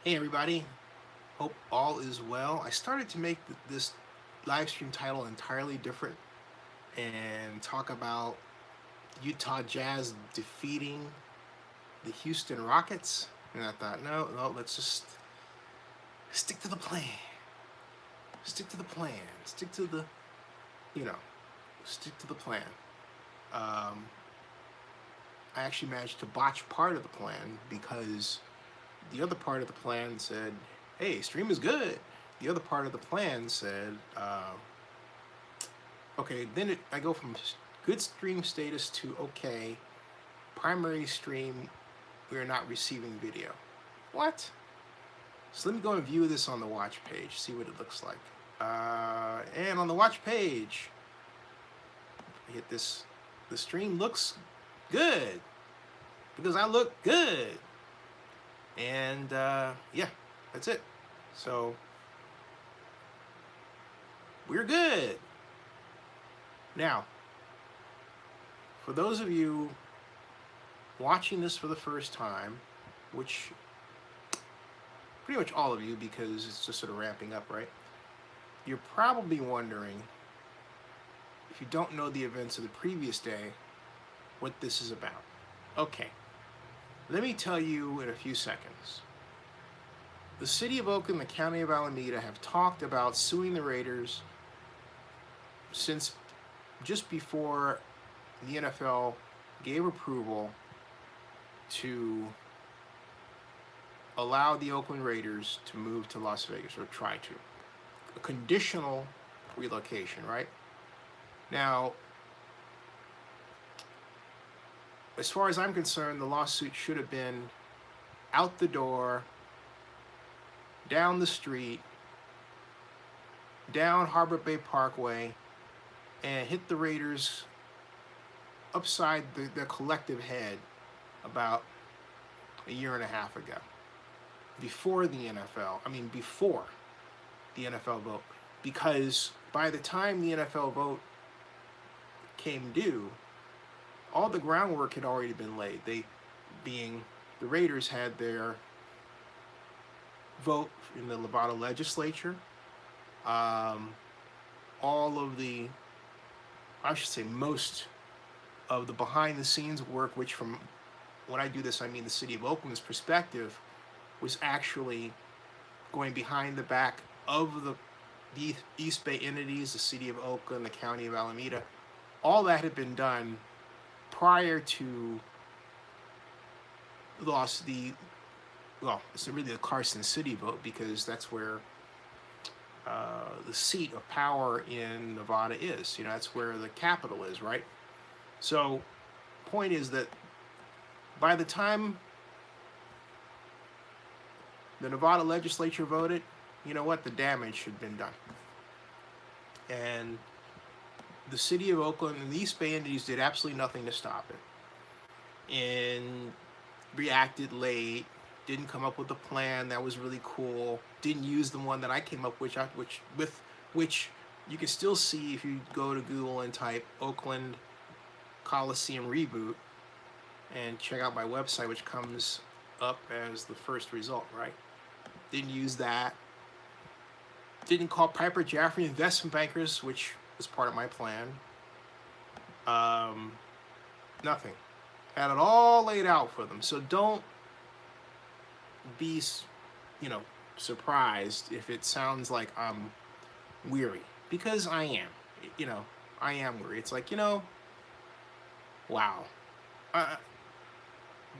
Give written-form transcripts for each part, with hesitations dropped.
Hey everybody, hope all is well. I started to make this live stream title entirely different and talk about Utah Jazz defeating the Houston Rockets. And I thought, no, let's just stick to the plan. Stick to the plan. Stick to the, you know, stick to the plan. Um, I actually managed to botch part of the plan because the other part of the plan said, hey, stream is good. The other part of the plan said, okay, then I go from good stream status to okay, primary stream, we are not receiving video. What? So let me go and view this on the watch page, see what it looks like. And on the watch page, I hit this, the stream looks good because I look good. And yeah, that's it. So we're good. Now, for those of you watching this for the first time, which pretty much all of you because it's just sort of ramping up, right? You're probably wondering, if you don't know the events of the previous day, what this is about. Okay, let me tell you in a few seconds. The city of Oakland, the county of Alameda have talked about suing the Raiders since just before the NFL gave approval to allow the Oakland Raiders to move to Las Vegas, or try to. A conditional relocation, right? Now, as far as I'm concerned, the lawsuit should have been out the door, down the street, down Harbor Bay Parkway, and hit the Raiders upside their collective head about a year and a half ago. Before the NFL vote. Because by the time the NFL vote came due, all the groundwork had already been laid. They, being the Raiders, had their vote in the Nevada legislature. All of the, I should say most of the behind the scenes work, which from when I do this, I mean the city of Oakland's perspective, was actually going behind the back of the East Bay entities, the city of Oakland, the county of Alameda. All that had been done prior to it's really the Carson City vote, because that's where the seat of power in Nevada is. That's where the capital is, right? So, point is that by the time the Nevada legislature voted, you know what? The damage should have been done. And the city of Oakland and the East Bay entities did absolutely nothing to stop it. And reacted late, didn't come up with a plan that was really cool, didn't use the one that I came up with, which you can still see if you go to Google and type Oakland Coliseum reboot and check out my website, which comes up as the first result, right? Didn't use that. Didn't call Piper Jaffray investment bankers, which was part of my plan. Nothing. Had it all laid out for them. So don't be, surprised if it sounds like I'm weary, because I am. I am weary. It's like, wow.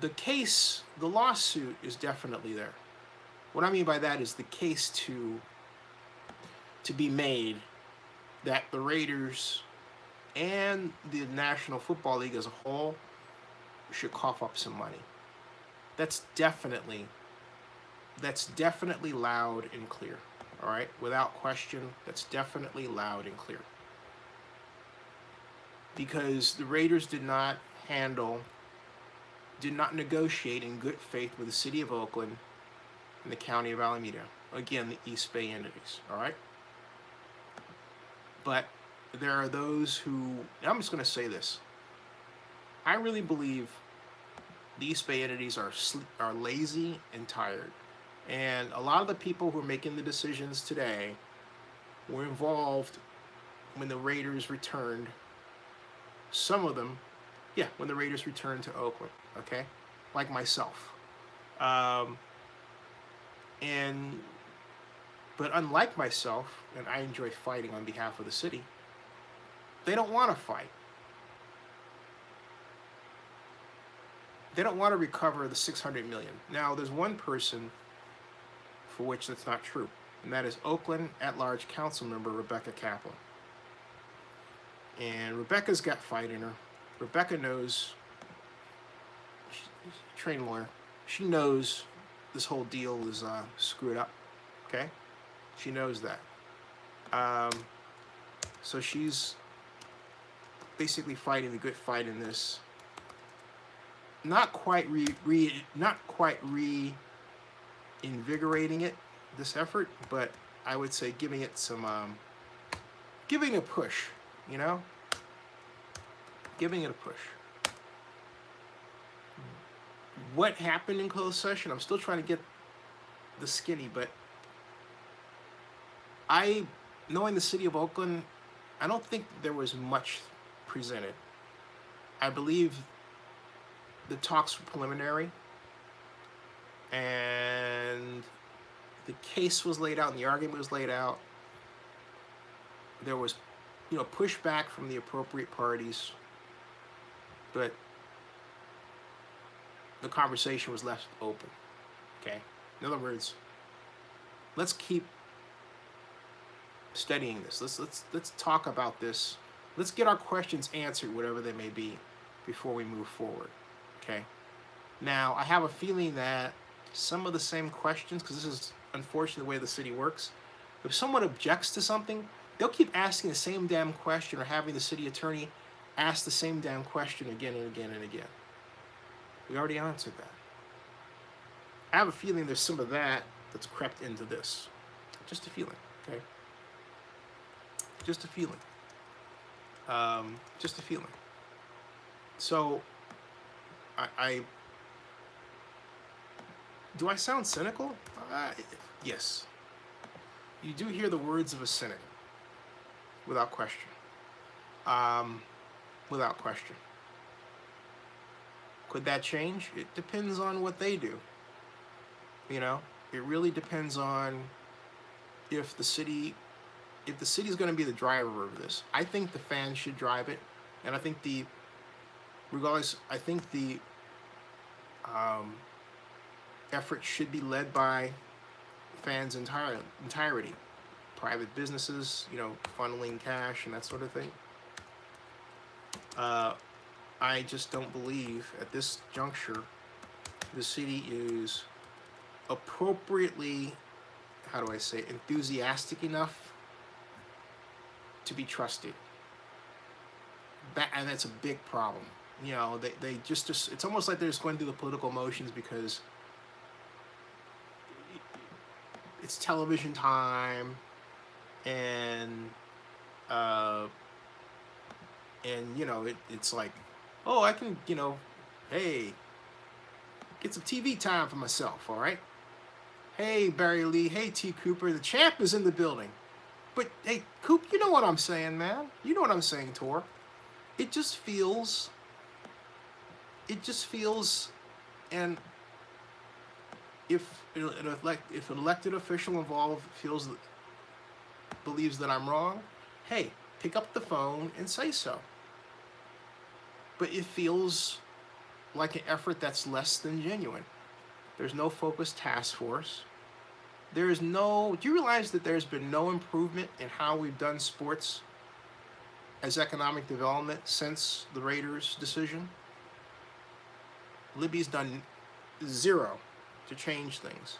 The lawsuit is definitely there. What I mean by that is the case to be made that the Raiders and the National Football League as a whole should cough up some money. That's definitely loud and clear. All right, without question, that's definitely loud and clear. Because the Raiders did not negotiate in good faith with the city of Oakland and the county of Alameda. Again, the East Bay entities. All right. But there are those who, I'm just going to say this. I really believe the East Bay entities are lazy and tired, And a lot of the people who are making the decisions today were involved when the Raiders returned. Some of them, yeah, when the Raiders returned to Oakland, okay? Like myself. Um, and, but unlike myself, and I enjoy fighting on behalf of the city, they don't want to fight. They don't want to recover the $600 million. Now, there's one person for which that's not true, and that is Oakland at-large council member Rebecca Kaplan. And Rebecca's got fight in her. Rebecca knows, she's a trained lawyer, she knows this whole deal is screwed up, okay? She knows that. So she's basically fighting the good fight in this. Not quite reinvigorating it, this effort, but I would say giving it some, giving it a push, you know? Giving it a push. What happened in closed session? I'm still trying to get the skinny, but knowing the city of Oakland, I don't think there was much presented. I believe the talks were preliminary, and the case was laid out and the argument was laid out. There was, pushback from the appropriate parties, but the conversation was left open, okay? In other words, let's keep studying this. Let's talk about this. Let's get our questions answered, whatever they may be, before we move forward, okay? Now, I have a feeling that some of the same questions, because this is unfortunately the way the city works, if someone objects to something, they'll keep asking the same damn question or having the city attorney ask the same damn question again and again and again. We already answered that. I have a feeling there's some of that that's crept into this. Just a feeling, okay? Just a feeling. Just a feeling. So, do I sound cynical? Yes. You do hear the words of a cynic, without question. Without question. Could that change? It depends on what they do. It really depends on if the city's going to be the driver of this. I think the fans should drive it, and I think the effort should be led by fans entirety. Private businesses, funneling cash and that sort of thing. I just don't believe at this juncture the city is appropriately, enthusiastic enough to be trusted. And that's a big problem. They just it's almost like they're just going through the political motions because it's television time, and it's like, oh, I can, hey, get some TV time for myself, all right? Hey, Barry Lee, hey, T. Cooper, the champ is in the building. But, hey, Coop, you know what I'm saying, man. You know what I'm saying, Tor. It just feels, and if an elected official involved believes that I'm wrong, hey, pick up the phone and say so. But it feels like an effort that's less than genuine. There's no focused task force. Do you realize that there's been no improvement in how we've done sports as economic development since the Raiders' decision? Libby's done zero to change things.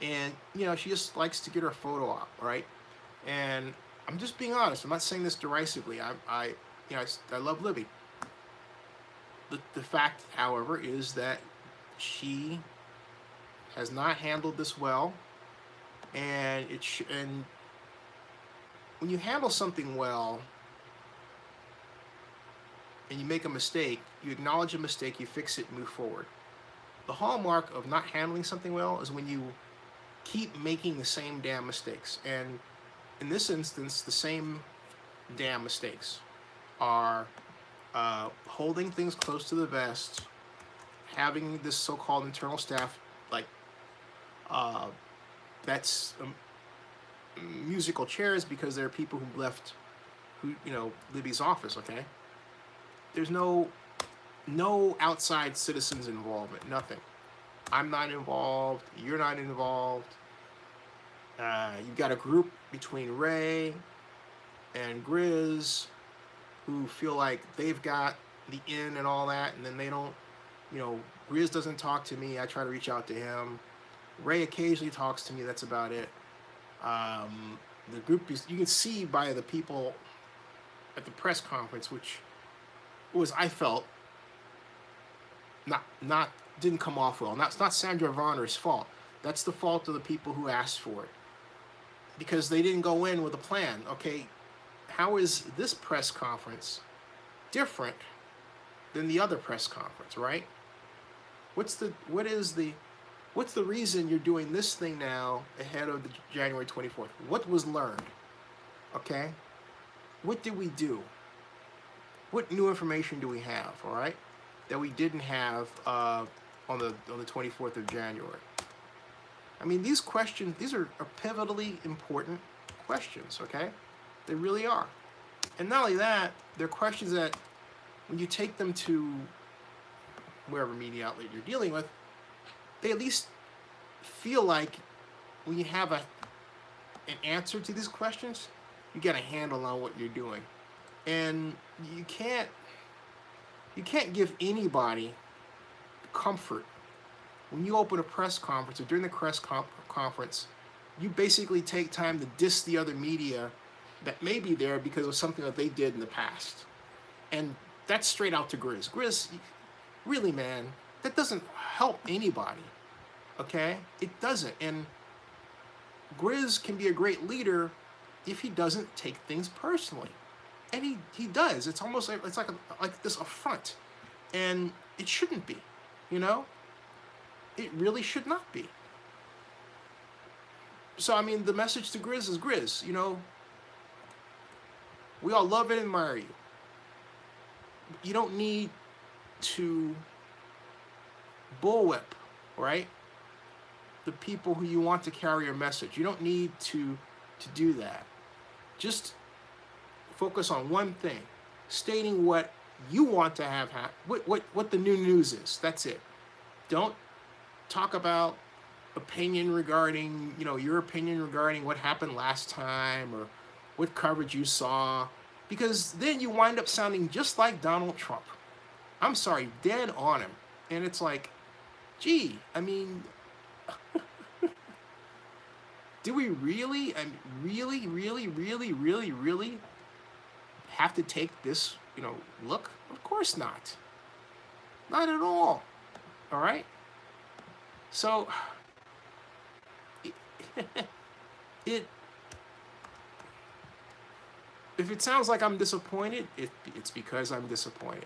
And, she just likes to get her photo op, right? And I'm just being honest. I'm not saying this derisively. I love Libby. The fact, however, is that she has not handled this well, and when you handle something well and you make a mistake, you acknowledge a mistake, you fix it, move forward. The hallmark of not handling something well is when you keep making the same damn mistakes. And in this instance, the same damn mistakes are holding things close to the vest, having this so-called internal staff like uh, that's musical chairs because there are people who left, Libby's office. Okay, there's no outside citizens involvement. Nothing. I'm not involved. You're not involved. You've got a group between Ray and Grizz who feel like they've got the in and all that, and then they don't, Grizz doesn't talk to me. I try to reach out to him. Ray occasionally talks to me. That's about it. The group is, you can see by the people at the press conference, which was, I felt, not didn't come off well. It's not Sandra Varner's fault. That's the fault of the people who asked for it, because they didn't go in with a plan. Okay, how is this press conference different than the other press conference, right? What's the reason you're doing this thing now ahead of the January 24th? What was learned? Okay, what did we do? What new information do we have? All right, that we didn't have on the 24th of January. I mean, these questions, these are pivotally important questions. Okay, they really are. And not only that, they're questions that when you take them to wherever media outlet you're dealing with, they at least feel like when you have an answer to these questions, you get a handle on what you're doing. And you can't give anybody comfort when you open a press conference or during the press conference. You basically take time to diss the other media that may be there because of something that they did in the past. And that's straight out to Grizz. Grizz, really, man, that doesn't help anybody. Okay? It doesn't. And Grizz can be a great leader if he doesn't take things personally. And he does. It's almost like it's like this affront. And it shouldn't be. It really should not be. So I mean, the message to Grizz is Grizz, we all love and admire you. You don't need to bullwhip, right? The people who you want to carry your message. You don't need to do that. Just focus on one thing, stating what you want to have happen, what the new news is. That's it. Don't talk about opinion regarding, your opinion regarding what happened last time or what coverage you saw, because then you wind up sounding just like Donald Trump. I'm sorry, dead on him. And it's like, gee, I mean, do we really have to take this, look? Of course not. Not at all. All right? So, if it sounds like I'm disappointed, it's because I'm disappointed.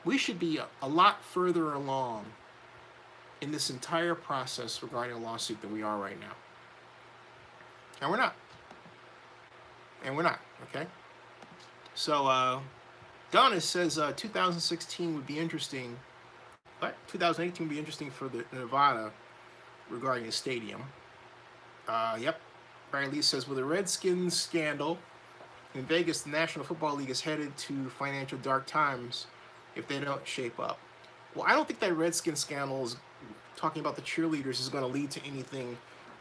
We should be a lot further along in this entire process regarding a lawsuit than we are right now. And we're not. Okay? So, Donna says 2016 would be interesting. What? 2018 would be interesting for the Nevada regarding a stadium. Yep. Barry Lee says, with the Redskins scandal in Vegas, the National Football League is headed to financial dark times if they don't shape up. Well, I don't think that Redskins scandal is talking about the cheerleaders is going to lead to anything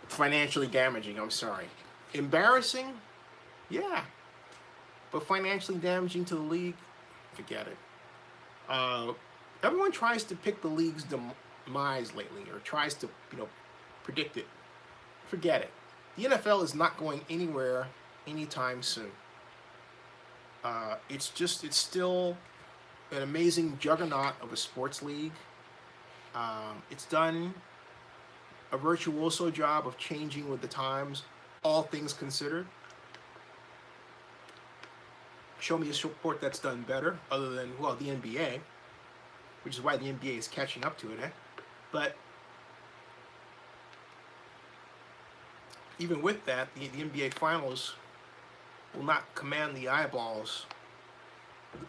financially damaging. I'm sorry. Embarrassing? Yeah. But financially damaging to the league? Forget it. Everyone tries to pick the league's demise lately, or tries to, predict it. Forget it. The NFL is not going anywhere anytime soon. It's still an amazing juggernaut of a sports league. It's done a virtuoso job of changing with the times, all things considered. Show me a sport that's done better, other than, the NBA, which is why the NBA is catching up to it, But even with that, the NBA Finals will not command the eyeballs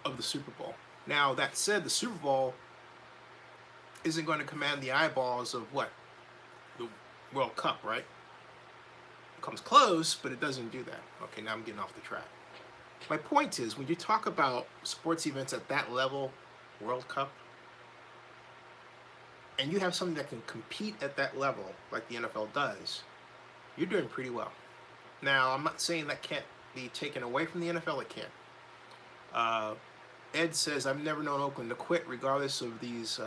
of the Super Bowl. Now, that said, the Super Bowl isn't going to command the eyeballs of what? The World Cup, right? It comes close, but it doesn't do that. Okay, now I'm getting off the track. My point is, when you talk about sports events at that level, World Cup, and you have something that can compete at that level, like the NFL does, you're doing pretty well. Now, I'm not saying that can't be taken away from the NFL. It can. Ed says, I've never known Oakland to quit regardless of these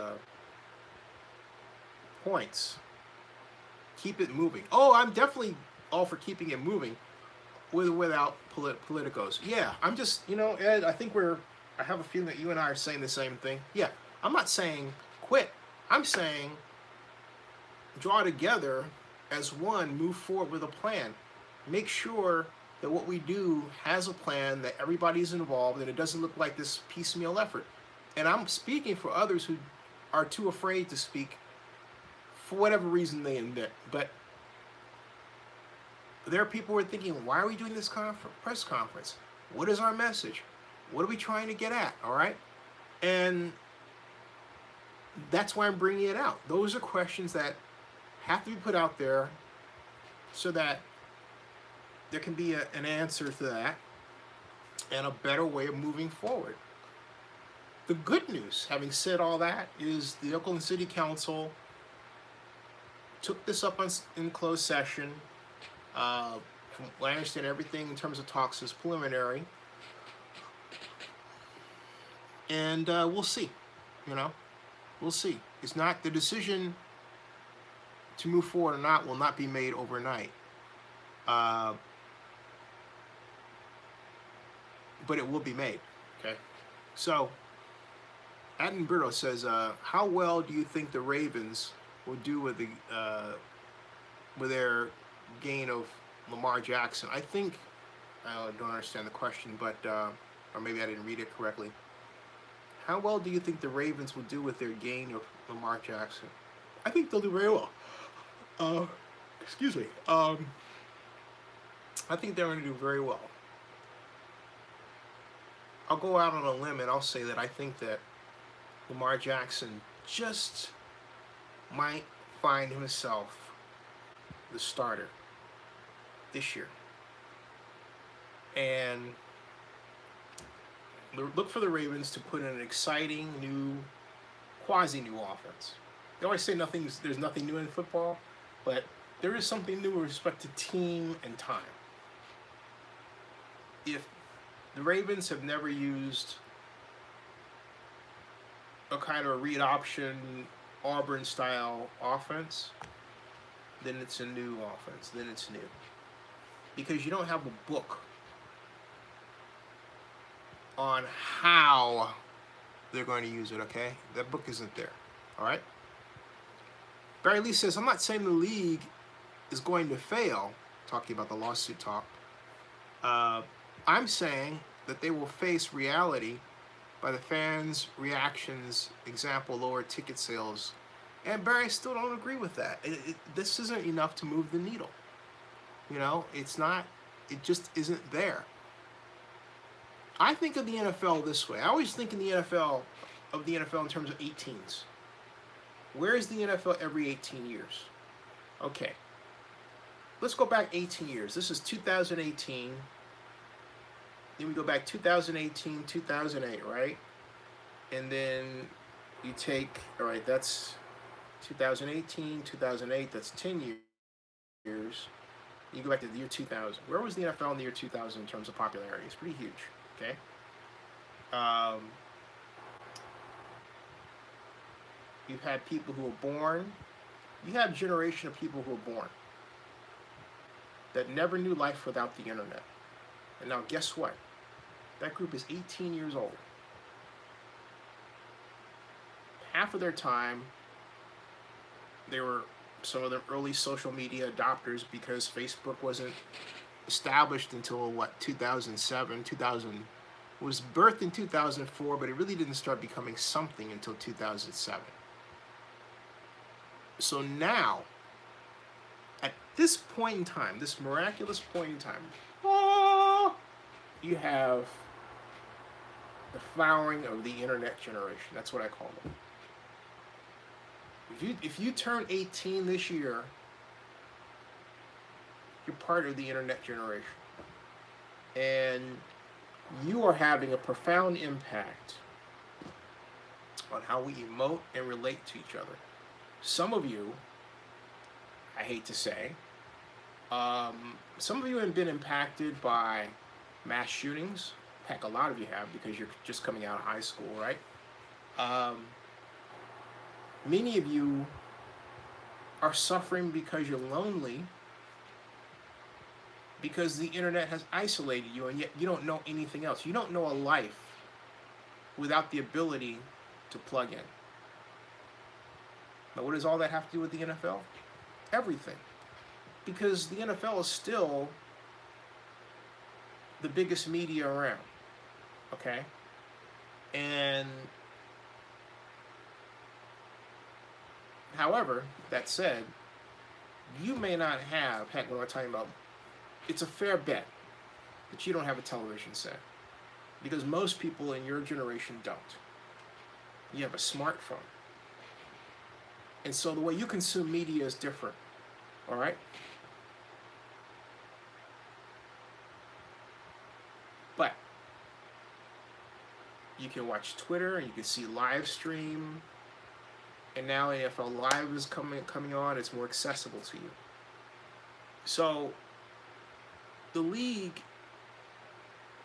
points. Keep it moving. Oh, I'm definitely all for keeping it moving with or without politicos. Yeah, I'm just, Ed, I have a feeling that you and I are saying the same thing. Yeah, I'm not saying quit. I'm saying draw together as one, move forward with a plan. Make sure that what we do has a plan, that everybody's involved, and it doesn't look like this piecemeal effort. And I'm speaking for others who are too afraid to speak for whatever reason they admit. But there are people who are thinking, why are we doing this press conference? What is our message? What are we trying to get at? All right? And that's why I'm bringing it out. Those are questions that have to be put out there so that there can be an answer to that and a better way of moving forward. The good news, having said all that, is the Oakland City Council took this up in closed session. From what I understand, everything in terms of talks is preliminary. And we'll see, We'll see. It's not, the decision to move forward or not will not be made overnight. But it will be made, okay? So, Attenborough says, how well do you think the Ravens will do with their gain of Lamar Jackson? I think, I don't understand the question, but, or maybe I didn't read it correctly. How well do you think the Ravens will do with their gain of Lamar Jackson? I think they'll do very well. Excuse me. I think they're going to do very well. I'll go out on a limb and I'll say that I think that Lamar Jackson just might find himself the starter this year. And look for the Ravens to put in an exciting new, quasi-new offense. They always say there's nothing new in football, but there is something new with respect to team and time. If the Ravens have never used a kind of a read option, Auburn-style offense, then it's a new offense. Then it's new. Because you don't have a book on how they're going to use it, okay? That book isn't there, all right? Barry Lee says, I'm not saying the league is going to fail, talking about the lawsuit talk. I'm saying that they will face reality by the fans' reactions, example, lower ticket sales. And Barry, I still don't agree with that. This isn't enough to move the needle. It's not, it just isn't there. I think of the NFL this way. I always think of the NFL in terms of 18s. Where is the NFL every 18 years? Okay. Let's go back 18 years. This is 2018. Then we go back 2018, 2008, right? And then you take, all right, that's 2018, 2008, that's 10 years. You go back to the year 2000. Where was the NFL in the year 2000 in terms of popularity? It's pretty huge, okay? You've had people who were born. You had a generation of people who were born that never knew life without the internet. And now guess what? That group is 18 years old. Half of their time, they were some of the early social media adopters because Facebook wasn't established until, 2007, 2000. It was birthed in 2004, but it really didn't start becoming something until 2007. So now, at this point in time, this miraculous point in time, oh, you have the flowering of the internet generation. That's what I call it. If you turn 18 this year, you're part of the internet generation. And you are having a profound impact on how we emote and relate to each other. Some of you, I hate to say, some of you have been impacted by mass shootings. Heck, a lot of you have, because you're just coming out of high school, right? Many of you are suffering because you're lonely, because the internet has isolated you, and yet you don't know anything else. You don't know a life without the ability to plug in. But what does all that have to do with the NFL? Everything. Because the NFL is still the biggest media around, okay? And however, that said, you may not have, heck, what am I talking about? It's a fair bet that you don't have a television set, because most people in your generation don't. You have a smartphone. And so the way you consume media is different, all right? But you can watch Twitter, and you can see Livestream, and now NFL Live is coming on. It's more accessible to you. So the league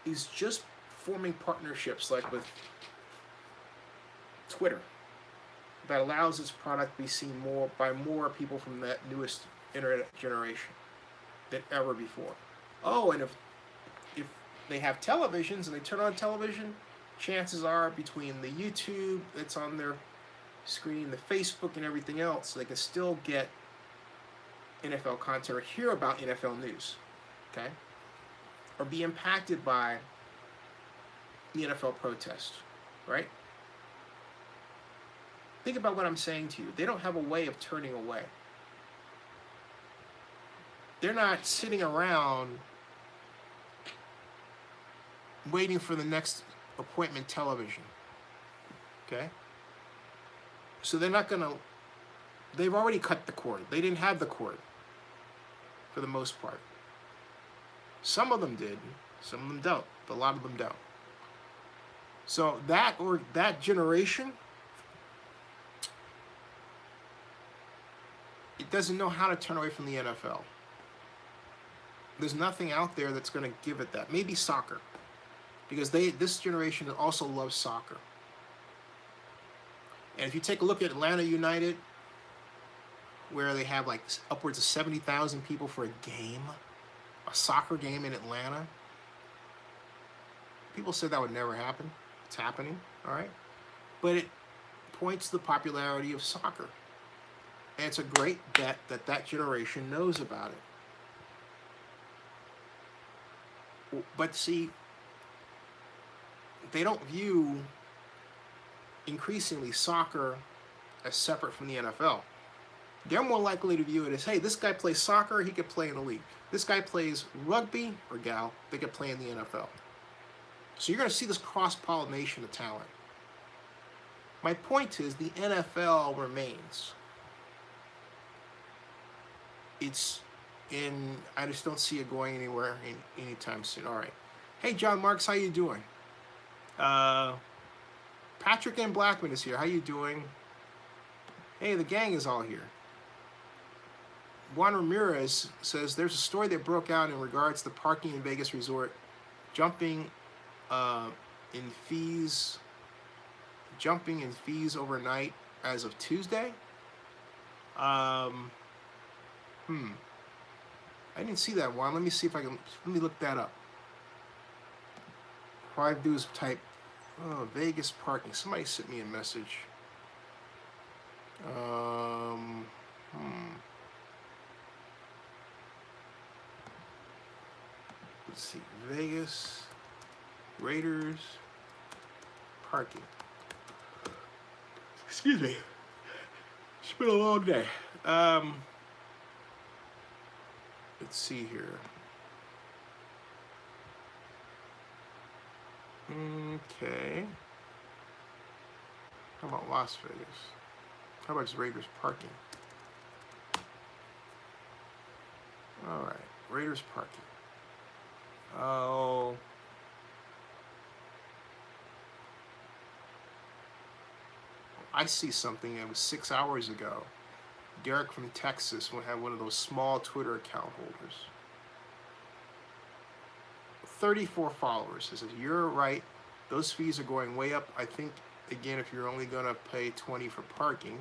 is just forming partnerships like with Twitter that allows its product to be seen more by more people from that newest internet generation than ever before. Oh, and if they have televisions and they turn on television, chances are between the YouTube that's on their screen, the Facebook, and everything else, they can still get NFL content or hear about NFL news, okay? Or be impacted by the NFL protest, right? Think about what I'm saying to you. They don't have a way of turning away. They're not sitting around waiting for the next appointment television, okay? So they're not gonna, they've already cut the cord. They didn't have the cord for the most part. Some of them did, some of them don't, but a lot of them don't. So that generation, it doesn't know how to turn away from the NFL. There's nothing out there that's going to give it that. Maybe soccer, because this generation also loves soccer. And if you take a look at Atlanta United, where they have like upwards of 70,000 people for a game, a soccer game in Atlanta, people said that would never happen. It's happening, all right? But it points to the popularity of soccer. And it's a great bet that that generation knows about it. But see, they don't view increasingly soccer as separate from the NFL. They're more likely to view it as, hey, this guy plays soccer, he could play in the league. This guy plays rugby, or gal, they could play in the NFL. So you're going to see this cross-pollination of talent. My point is, the NFL remains. I just don't see it going anywhere anytime soon. All right. Hey, John Marks, how you doing? Patrick M. Blackman is here. How you doing? Hey, the gang is all here. Juan Ramirez says there's a story that broke out in regards to the parking in Vegas Resort, jumping in fees overnight as of Tuesday. I didn't see that one. Let me see if I can. Let me look that up. What I do is type Vegas parking. Somebody sent me a message. Let's see. Vegas Raiders parking. Excuse me. It's been a long day. Let's see here. Okay. How about Las Vegas? How about just Raiders parking? All right, Raiders parking. Oh. I see something that was 6 hours ago. Derek from Texas had one of those small Twitter account holders. 34 followers. He says, you're right. Those fees are going way up. I think, again, if you're only going to pay $20 for parking.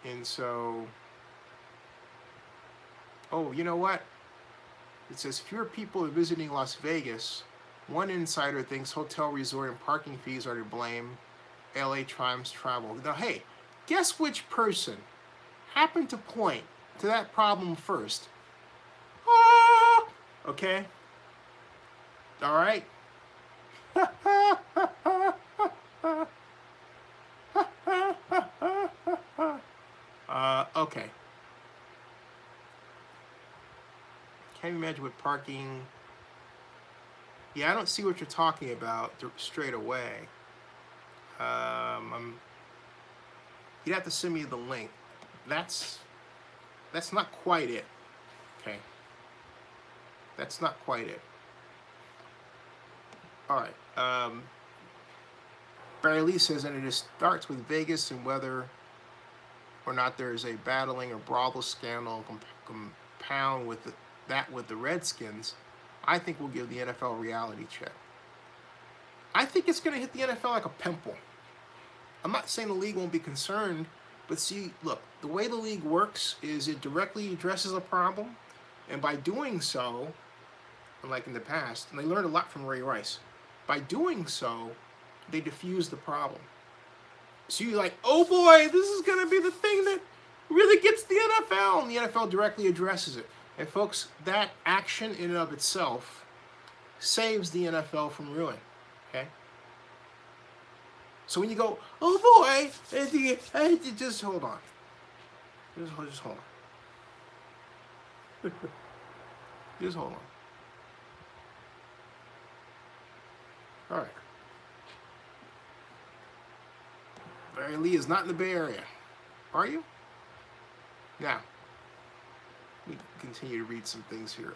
And so, oh, you know what? It says fewer people are visiting Las Vegas. One insider thinks hotel, resort, and parking fees are to blame. LA Times travel. Now, hey, guess which person happened to point to that problem first? Ah! Okay. All right. Okay. Can't imagine with parking. Yeah, I don't see what you're talking about straight away. You'd have to send me the link. That's not quite it. Okay. That's not quite it. All right. Barry Lee says, and it starts with Vegas and whether or not there is a battling or brothel scandal compound with that with the Redskins. I think we'll give the NFL a reality check. I think it's going to hit the NFL like a pimple. I'm not saying the league won't be concerned, but see, look, the way the league works is it directly addresses a problem, and by doing so, unlike in the past, and they learned a lot from Ray Rice, by doing so, they diffuse the problem. So you're like, oh boy, this is going to be the thing that really gets the NFL, and the NFL directly addresses it. And folks, that action in and of itself saves the NFL from ruin, okay? So when you go, oh boy, just hold on. Just hold on. Just hold on. All right. Barry Lee is not in the Bay Area. Are you? Now, let me continue to read some things here.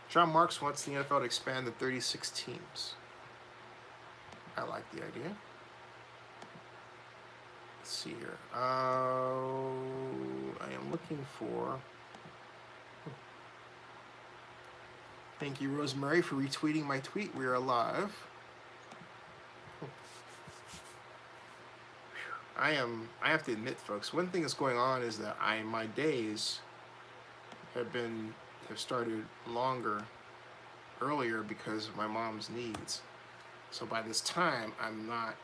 John Marks wants the NFL to expand to 36 teams. I like the idea. Let's see here. I am looking for... Thank you, Rosemary, for retweeting my tweet. We are live. I have to admit, folks, one thing that's going on is that my days have started earlier because of my mom's needs. So by this time, I'm a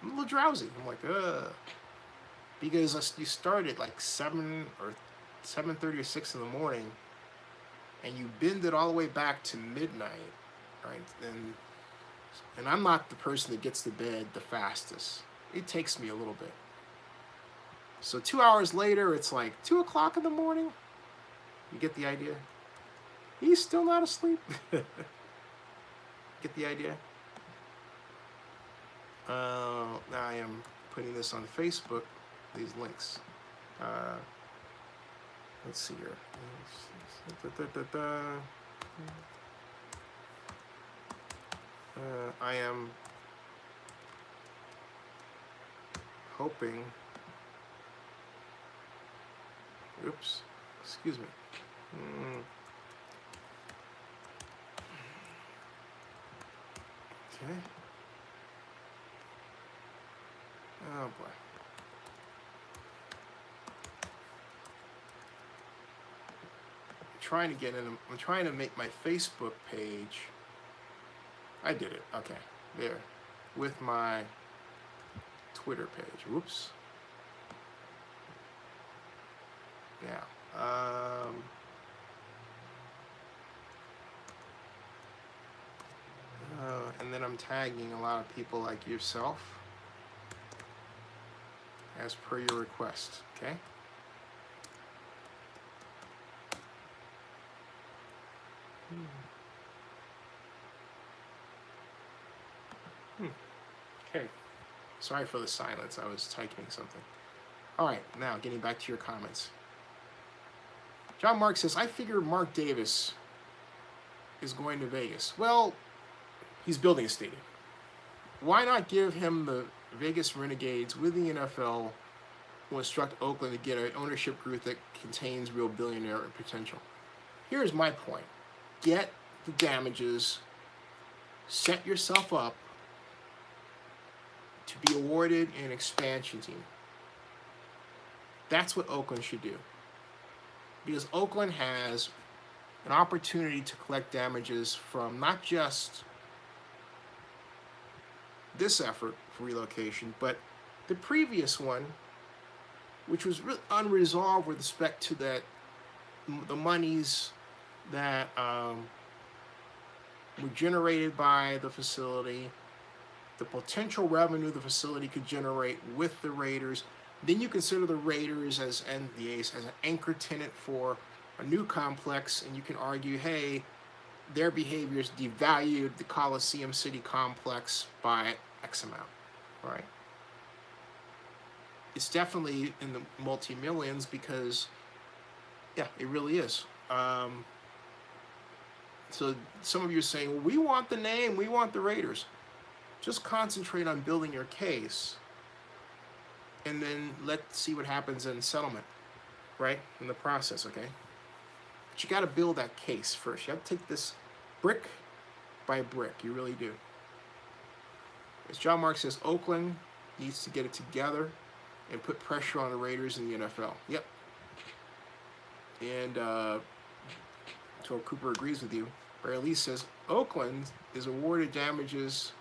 little drowsy. I'm like, because you start at like 7 or 7:30 or 6 in the morning, and you bend it all the way back to midnight, right? And I'm not the person that gets to bed the fastest. It takes me a little bit. So 2 hours later, it's like 2 o'clock in the morning. You get the idea? He's still not asleep. Get the idea? Now I am putting this on Facebook, these links. Let's see here. I am hoping, oops, excuse me. Okay. Oh boy. I'm trying to make my Facebook page. I did it. Okay, there, with my Twitter page. Whoops. Now, and then I'm tagging a lot of people like yourself. as per your request. Okay. Okay. Sorry for the silence. I was typing something. All right. Now, getting back to your comments. John Mark says, I figure Mark Davis is going to Vegas. Well, he's building a stadium. Why not give him the Vegas Renegades with the NFL will instruct Oakland to get an ownership group that contains real billionaire potential? Here's my point. Get the damages, set yourself up to be awarded an expansion team. That's what Oakland should do. Because Oakland has an opportunity to collect damages from not just this effort for relocation, but the previous one, which was really unresolved with respect to that the monies that were generated by the facility, the potential revenue the facility could generate with the Raiders. Then you consider the Raiders and the Ace as an anchor tenant for a new complex, and you can argue, hey, their behaviors devalued the Coliseum City complex by X amount, right? It's definitely in the multi-millions because, yeah, it really is. So some of you are saying, well, we want the name, we want the Raiders. Just concentrate on building your case, and then let's see what happens in settlement, right? In the process, okay? But you got to build that case first. You have to take this brick by brick. You really do. As John Mark says, Oakland needs to get it together and put pressure on the Raiders in the NFL. Yep. And so Cooper agrees with you. Barry Lee says, Oakland is awarded damages.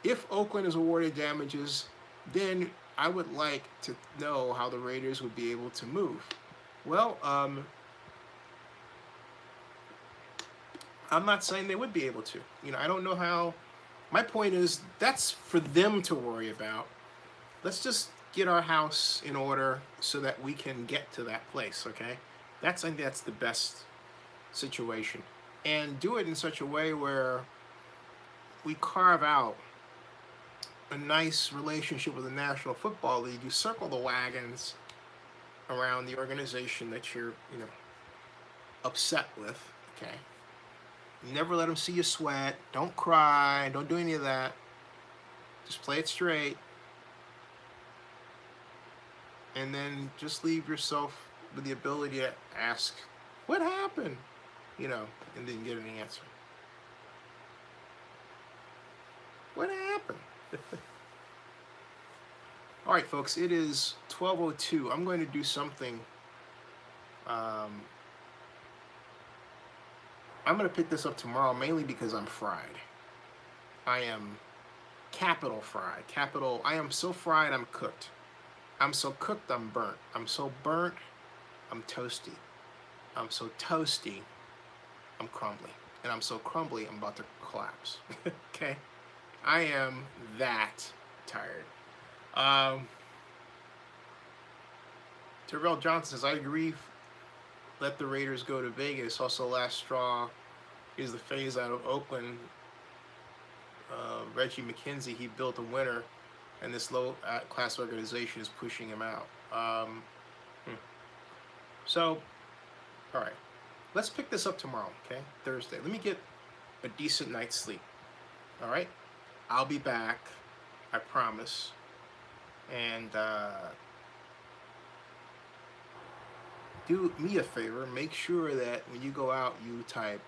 If Oakland is awarded damages, then I would like to know how the Raiders would be able to move. Well, I'm not saying they would be able to. I don't know how. My point is that's for them to worry about. Let's just get our house in order so that we can get to that place, okay? I think that's the best situation. And do it in such a way where we carve out a nice relationship with the National Football League. You circle the wagons around the organization that you're, upset with, okay? Never let them see you sweat. Don't cry. Don't do any of that. Just play it straight. And then just leave yourself with the ability to ask, what happened? And then get an answer. What happened? All right, folks, it is 12:02. I'm going to do something. I'm going to pick this up tomorrow, mainly because I'm fried. I am capital fried. I am so fried, I'm cooked. I'm so cooked, I'm burnt. I'm so burnt, I'm toasty. I'm so toasty, I'm crumbly. And I'm so crumbly, I'm about to collapse. Okay? I am that tired. Terrell Johnson says, I agree. Let the Raiders go to Vegas. Also, last straw is the phase out of Oakland. Reggie McKenzie, he built a winner, and this low-class organization is pushing him out. So, all right. Let's pick this up tomorrow, okay? Thursday. Let me get a decent night's sleep. All right? I'll be back. I promise. And do me a favor. Make sure that when you go out, you type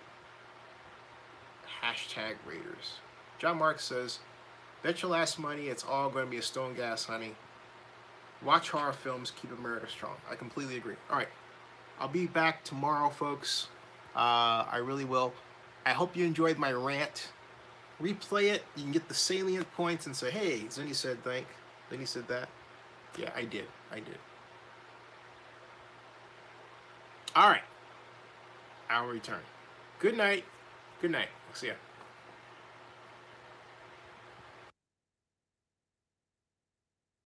#Raiders. John Mark says, bet your last money it's all going to be a stone gas, honey. Watch horror films, keep America strong. I completely agree. All right. I'll be back tomorrow, folks. I really will. I hope you enjoyed my rant. Replay it. You can get the salient points and say, hey, Zenny said thank. Then he said that. Yeah, I did. All right. I'll return. Good night. See ya.